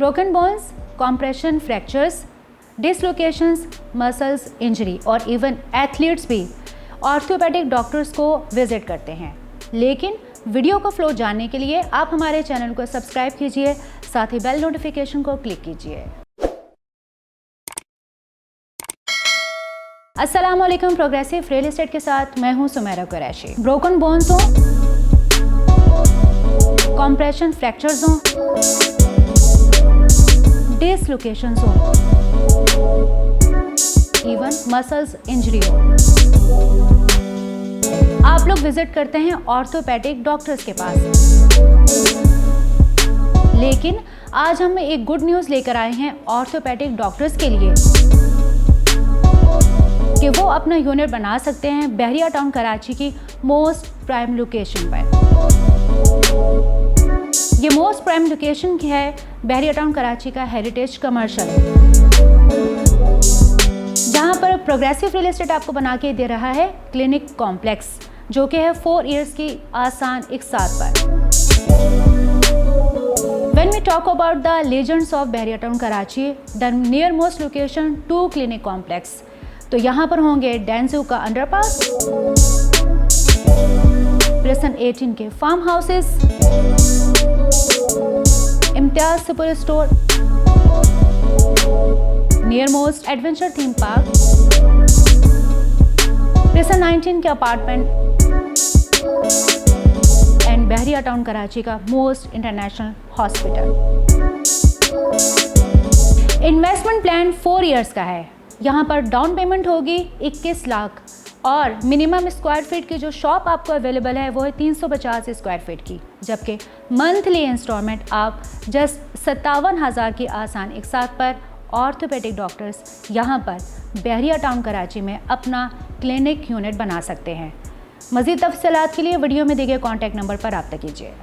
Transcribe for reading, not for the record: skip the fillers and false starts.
Broken bones, compression fractures, dislocations, muscles injury और even athletes भी orthopaedic doctors को visit करते हैं। लेकिन वीडियो का फ्लो जानने के लिए आप हमारे चैनल को सब्सक्राइब कीजिए, साथ ही बेल नोटिफिकेशन को क्लिक कीजिए। अस्सलाम वालेकुम, प्रोग्रेसिव रियल एस्टेट के साथ मैं हूं सुमेरा कुरैशी। ब्रोकन बोन्स हो, कॉम्प्रेशन फ्रैक्चर्स हो, डिसलोकेशंस हो, इवन मसल्स इंजरी हो, आप लोग विजिट करते हैं ऑर्थोपेडिक डॉक्टर्स के पास। लेकिन आज हम एक गुड न्यूज़ लेकर आए हैं ऑर्थोपेडिक डॉक्टर्स के लिए कि वो अपना यूनिट बना सकते हैं बहरिया टाउन कराची की मोस्ट प्राइम लोकेशन पर। ये मोस्ट प्राइम लोकेशन है बहरिया टाउन कराची का हेरिटेज कमर्शियल, जहाँ पर प्रोग्रेसिव रियल एस्टेट आपको बना के दे रहा है क्लिनिक कॉम्प्लेक्स, जो कि है 4 इयर्स की आसान इकसात पर। When we talk about the legends of Bahria town Karachi, the near most location to clinic complex, तो यहाँ पर होंगे डेंजू का अंडरपास, प्रेसन 18 के farm houses, Imtiaz super store, near most adventure theme park, precinct 19 के apartment and Bahria town Karachi का most international hospital. Investment plan 4 years का है। यहाँ पर डाउन पेमेंट होगी 21 लाख और मिनिमम स्क्वायर फीट की जो शॉप आपको अवेलेबल है वो है 350 स्क्वायर फीट की, जबकि मंथली इंस्टॉलमेंट आप जस्ट 57,000 की आसान इकसात पर ऑर्थोपेडिक डॉक्टर्स यहाँ पर बहरिया टाउन कराची में अपना क्लिनिक यूनिट बना सकते हैं। मज़ीद तफसीलात के लिए वीडियो में दिए गए कॉन्टैक्ट नंबर पर रब्ता कीजिए।